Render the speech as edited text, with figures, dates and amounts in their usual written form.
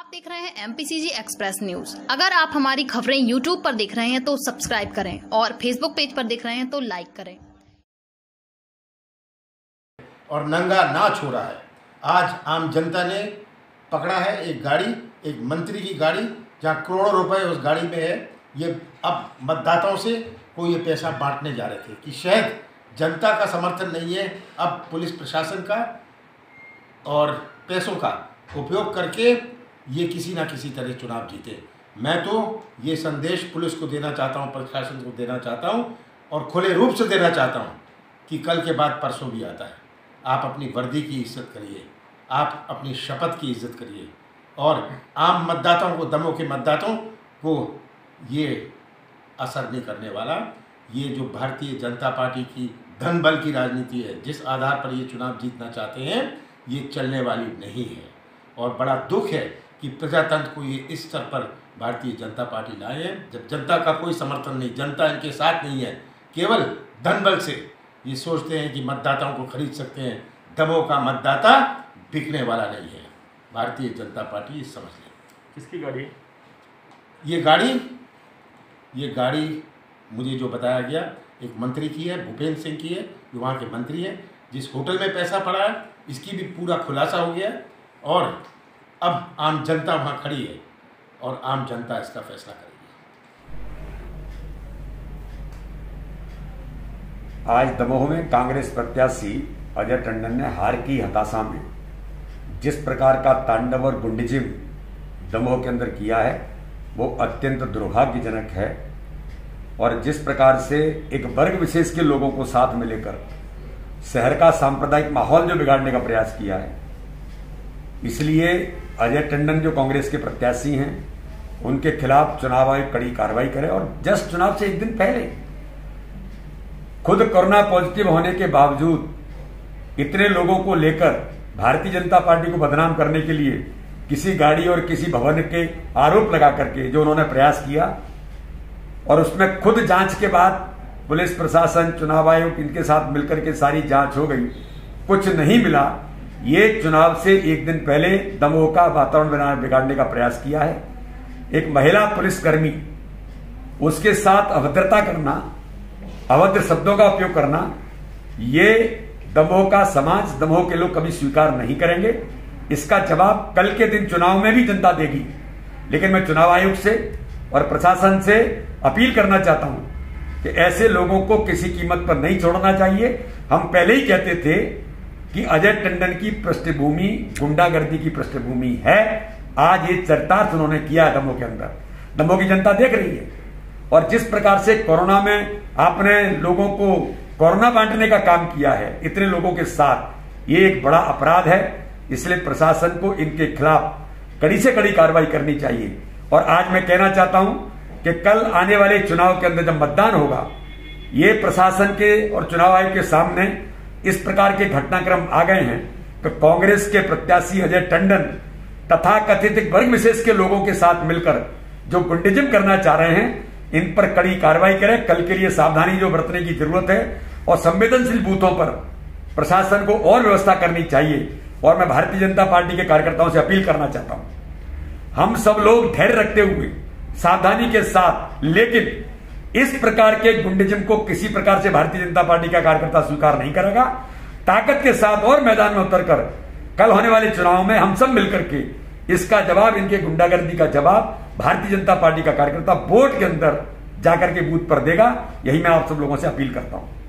आप देख रहे हैं एमपीसीजी एक्सप्रेस न्यूज। अगर आप हमारी खबरें यूट्यूब पर देख रहे हैं तो सब्सक्राइब करें और फेसबुक पेज पर देख रहे हैं तो लाइक करें। और नंगा नाच हो रहा है। आज आम जनता ने पकड़ा है एक गाड़ी, एक मंत्री की गाड़ी, जहां करोड़ों रुपए उस गाड़ी में है। ये अब मतदाताओं से को ये पैसा बांटने जा रहे थे कि शायद जनता का समर्थन नहीं है, अब पुलिस प्रशासन का और पैसों का उपयोग करके ये किसी ना किसी तरह चुनाव जीते। मैं तो ये संदेश पुलिस को देना चाहता हूँ, प्रशासन को देना चाहता हूँ और खुले रूप से देना चाहता हूँ कि कल के बाद परसों भी आता है। आप अपनी वर्दी की इज्जत करिए, आप अपनी शपथ की इज्जत करिए और आम मतदाताओं को, दमों के मतदाताओं को ये असर नहीं करने वाला। ये जो भारतीय जनता पार्टी की धन बल की राजनीति है, जिस आधार पर ये चुनाव जीतना चाहते हैं, ये चलने वाली नहीं है। और बड़ा दुख है कि प्रजातंत्र को ये इस स्तर पर भारतीय जनता पार्टी लाए हैं, जब जनता का कोई समर्थन नहीं, जनता इनके साथ नहीं है। केवल धन बल से ये सोचते हैं कि मतदाताओं को खरीद सकते हैं। दमों का मतदाता बिकने वाला नहीं है। भारतीय जनता पार्टी ये समझ ले। किसकी गाड़ी? ये गाड़ी मुझे जो बताया गया एक मंत्री की है, भूपेंद्र सिंह की है, जो वहाँ के मंत्री हैं। जिस होटल में पैसा पड़ा है इसकी भी पूरा खुलासा हो गया है और अब आम जनता वहाँ खड़ी है और आम जनता इसका फैसला करेगी। आज दमोह में कांग्रेस प्रत्याशी अजय टंडन ने हार की हताशा में जिस प्रकार का तांडव और गुंडीजिम दमोह के अंदर किया है वो अत्यंत दुर्भाग्यजनक है। और जिस प्रकार से एक वर्ग विशेष के लोगों को साथ में लेकर शहर का सांप्रदायिक माहौल जो बिगाड़ने का प्रयास किया है, इसलिए अजय टंडन जो कांग्रेस के प्रत्याशी हैं उनके खिलाफ चुनाव आयोग कड़ी कार्रवाई करे। और जस्ट चुनाव से एक दिन पहले खुद कोरोना पॉजिटिव होने के बावजूद इतने लोगों को लेकर भारतीय जनता पार्टी को बदनाम करने के लिए किसी गाड़ी और किसी भवन के आरोप लगा करके जो उन्होंने प्रयास किया, और उसमें खुद जांच के बाद पुलिस प्रशासन, चुनाव आयोग इनके साथ मिलकर के सारी जांच हो गई, कुछ नहीं मिला। ये चुनाव से एक दिन पहले दमोह का वातावरण बिगाड़ने का प्रयास किया है। एक महिला पुलिसकर्मी, उसके साथ अभद्रता करना, अभद्र शब्दों का उपयोग करना, ये दमोह का समाज, दमोह के लोग कभी स्वीकार नहीं करेंगे। इसका जवाब कल के दिन चुनाव में भी जनता देगी। लेकिन मैं चुनाव आयोग से और प्रशासन से अपील करना चाहता हूं कि ऐसे लोगों को किसी कीमत पर नहीं छोड़ना चाहिए। हम पहले ही कहते थे कि अजय टंडन की पृष्ठभूमि गुंडागर्दी की पृष्ठभूमि है। आज ये चरितार्थ उन्होंने किया है दमोह के अंदर। दमोह की जनता देख रही है। और जिस प्रकार से कोरोना में आपने लोगों को कोरोना बांटने का काम किया है इतने लोगों के साथ, ये एक बड़ा अपराध है। इसलिए प्रशासन को इनके खिलाफ कड़ी से कड़ी कार्रवाई करनी चाहिए। और आज मैं कहना चाहता हूं कि कल आने वाले चुनाव के अंदर जब मतदान होगा, ये प्रशासन के और चुनाव आयोग के सामने इस प्रकार के घटनाक्रम आ गए हैं तो कांग्रेस के प्रत्याशी अजय टंडन तथा कथित वर्ग विशेष के लोगों के साथ मिलकर जो गुंडीजिम करना चाह रहे हैं, इन पर कड़ी कार्रवाई करें। कल के लिए सावधानी जो बरतने की जरूरत है और संवेदनशील बूथों पर प्रशासन को और व्यवस्था करनी चाहिए। और मैं भारतीय जनता पार्टी के कार्यकर्ताओं से अपील करना चाहता हूं, हम सब लोग धैर्य रखते हुए सावधानी के साथ, लेकिन इस प्रकार के गुंडीजिम को किसी प्रकार से भारतीय जनता पार्टी का कार्यकर्ता स्वीकार नहीं करेगा। ताकत के साथ और मैदान में उतरकर कल होने वाले चुनाव में हम सब मिलकर के इसका जवाब, इनके गुंडागर्दी का जवाब भारतीय जनता पार्टी का कार्यकर्ता वोट के अंदर जाकर के बूथ पर देगा। यही मैं आप सब लोगों से अपील करता हूं।